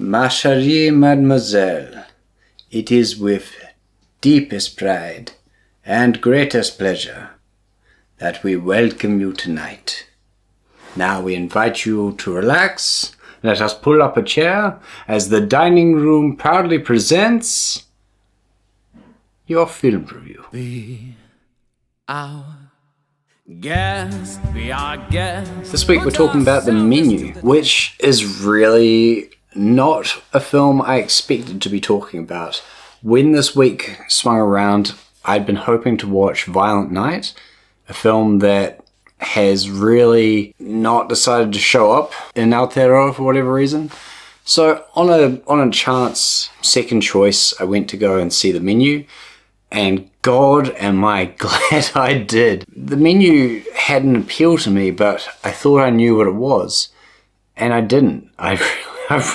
Ma chère mademoiselle, it is with deepest pride and greatest pleasure that we welcome you tonight. Now we invite you to relax. Let us pull up a chair as the dining room proudly presents your film review. Be our guest, be our guest. This week we're talking about The Menu, which is really not a film I expected to be talking about. When this week swung around, I'd been hoping to watch Violent Night, a film that has really not decided to show up in Aotearoa for whatever reason. So on a chance second choice, I went to go and see The Menu, and God am I glad I did. The Menu had an appeal to me, but I thought I knew what it was, and I didn't. I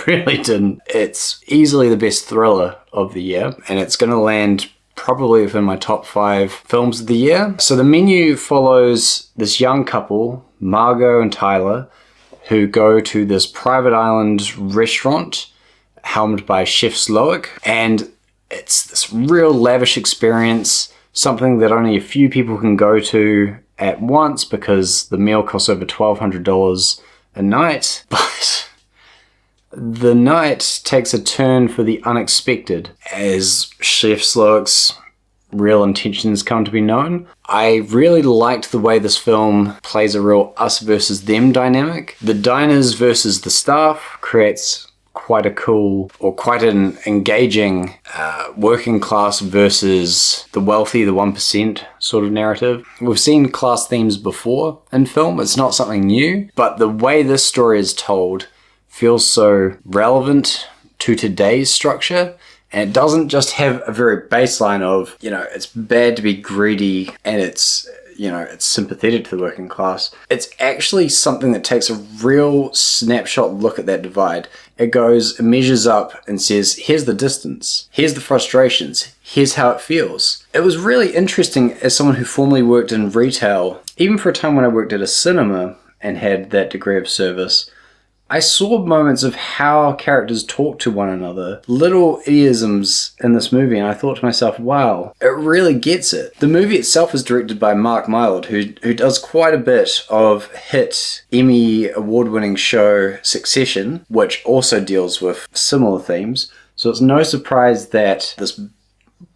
really didn't. It's easily the best thriller of the year, and it's going to land probably within my top 5 films of the year. So The Menu follows this young couple, Margot and Tyler, who go to this private island restaurant helmed by Chef Slowik, and it's this real lavish experience, something that only a few people can go to at once because the meal costs over $1,200 a night. But the night takes a turn for the unexpected as Chef Slowik's real intentions come to be known. I really liked the way this film plays a real us versus them dynamic. The diners versus the staff creates quite an engaging working class versus the wealthy, the 1% sort of narrative. We've seen class themes before in film. It's not something new, but the way this story is told feels so relevant to today's structure, and it doesn't just have a very baseline of, it's bad to be greedy and it's sympathetic to the working class. It's actually something that takes a real snapshot look at that divide. It measures up and says, here's the distance, here's the frustrations, here's how it feels. It was really interesting as someone who formerly worked in retail, even for a time when I worked at a cinema and had that degree of service. I saw moments of how characters talk to one another, little idioms in this movie, and I thought to myself, wow, it really gets it. The movie itself is directed by Mark Mylod, who does quite a bit of hit Emmy award-winning show Succession, which also deals with similar themes. So it's no surprise that this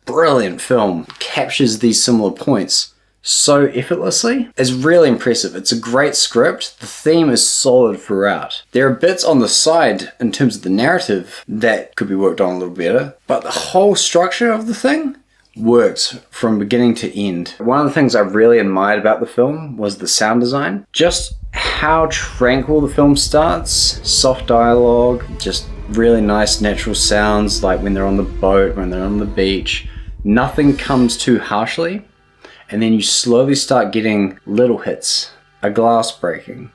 brilliant film captures these similar points so effortlessly. It's really impressive. It's a great script. The theme is solid throughout. There are bits on the side in terms of the narrative that could be worked on a little better, but the whole structure of the thing works from beginning to end. One of the things I really admired about the film was the sound design. Just how tranquil the film starts. Soft dialogue, just really nice natural sounds, like when they're on the boat, when they're on the beach. Nothing comes too harshly. And then you slowly start getting little hits, a glass breaking,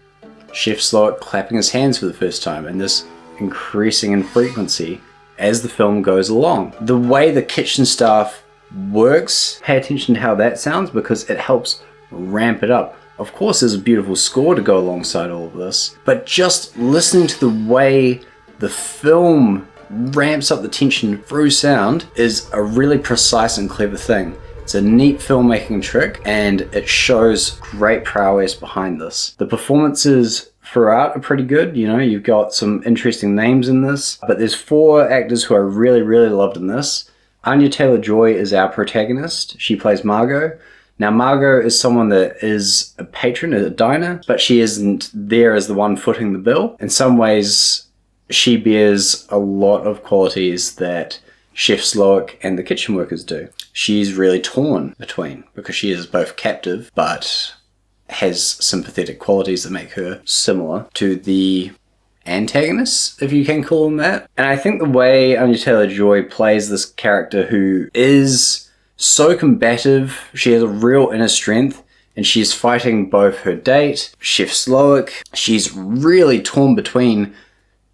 Chef Slowik clapping his hands for the first time, and this increasing in frequency as the film goes along. The way the kitchen staff works, pay attention to how that sounds because it helps ramp it up. Of course, there's a beautiful score to go alongside all of this, but just listening to the way the film ramps up the tension through sound is a really precise and clever thing. It's a neat filmmaking trick, and it shows great prowess behind this. The performances throughout are pretty good. You've got some interesting names in this, but there's 4 actors who I really, really loved in this. Anya Taylor-Joy is our protagonist. She plays Margot. Now, Margot is someone that is a patron at a diner, but she isn't there as the one footing the bill. In some ways, she bears a lot of qualities that Chef Slowik and the kitchen workers do. She's really torn between, because she is both captive but has sympathetic qualities that make her similar to the antagonists, if you can call them that. And I think the way Anya Taylor-Joy plays this character who is so combative, she has a real inner strength, and she's fighting both her date, Chef Slowik. She's really torn between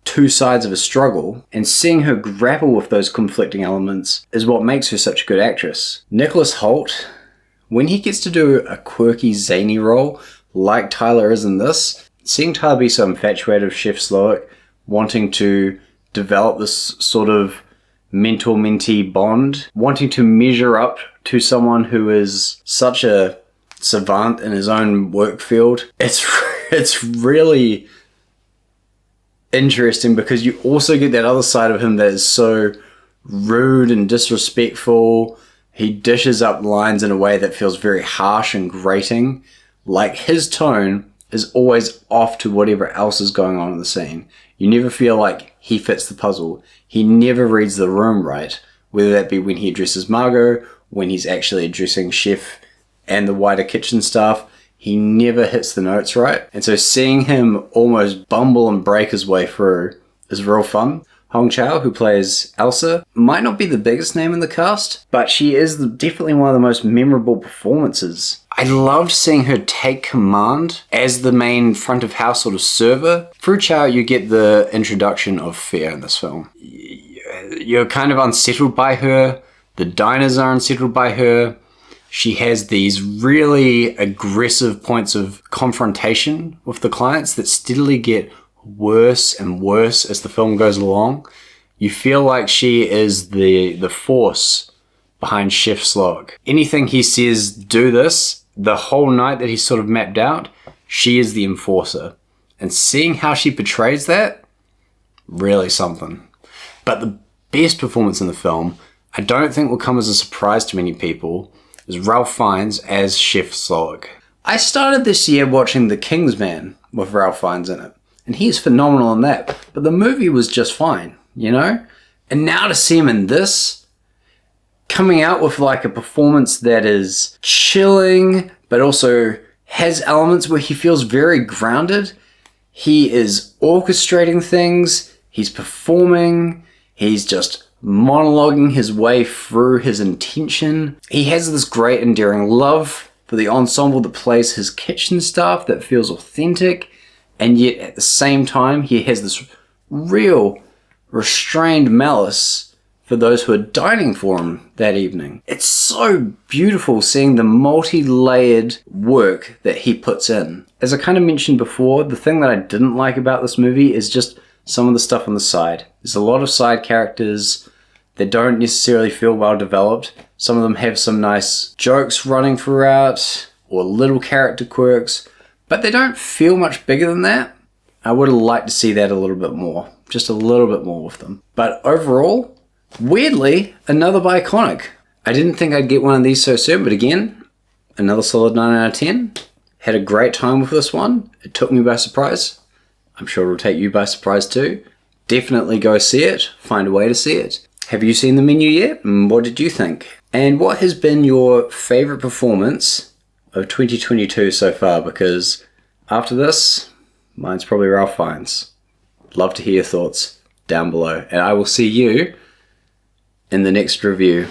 2 sides of a struggle, and seeing her grapple with those conflicting elements is what makes her such a good actress. Nicholas Hoult, when he gets to do a quirky, zany role like Tyler is in this, seeing Tyler be so infatuated with Chef Slowik, wanting to develop this sort of mentor-mentee bond, wanting to measure up to someone who is such a savant in his own work field. It's really interesting because you also get that other side of him that is so rude and disrespectful. He dishes up lines in a way that feels very harsh and grating. Like, his tone is always off to whatever else is going on in the scene. You never feel like he fits the puzzle. He never reads the room right, whether that be when he addresses Margot, when he's actually addressing Chef and the wider kitchen staff. He never hits the notes right. And so seeing him almost bumble and break his way through is real fun. Hong Chau, who plays Elsa, might not be the biggest name in the cast, but she is definitely one of the most memorable performances. I loved seeing her take command as the main front of house sort of server. Through Chau, you get the introduction of fear in this film. You're kind of unsettled by her. The diners are unsettled by her. She has these really aggressive points of confrontation with the clients that steadily get worse and worse as the film goes along. You feel like she is the force behind Chef Slog. Anything he says, do this, the whole night that he's sort of mapped out, she is the enforcer. And seeing how she portrays that, really something. But the best performance in the film, I don't think will come as a surprise to many people, is Ralph Fiennes as Chef Slog. I started this year watching The King's Man with Ralph Fiennes in it. And he's phenomenal in that. But the movie was just fine, you know? And now to see him in this, coming out with like a performance that is chilling, but also has elements where he feels very grounded. He is orchestrating things. He's performing. He's just monologuing his way through his intention. He has this great endearing love for the ensemble that plays his kitchen staff that feels authentic. And yet at the same time, he has this real restrained malice for those who are dining for him that evening. It's so beautiful seeing the multi-layered work that he puts in. As I kind of mentioned before, the thing that I didn't like about this movie is just some of the stuff on the side. There's a lot of side characters that don't necessarily feel well developed. Some of them have some nice jokes running throughout, or little character quirks, but they don't feel much bigger than that. I would have liked to see that a little bit more. Just a little bit more with them. But overall, weirdly, another Biconic. I didn't think I'd get one of these so soon, but again, another solid 9 out of 10. Had a great time with this one. It took me by surprise. I'm sure it'll take you by surprise too. Definitely go see it. Find a way to see it. Have you seen The Menu yet? What did you think? And what has been your favorite performance of 2022 so far? Because after this, mine's probably Ralph Fiennes. Love to hear your thoughts down below. And I will see you in the next review.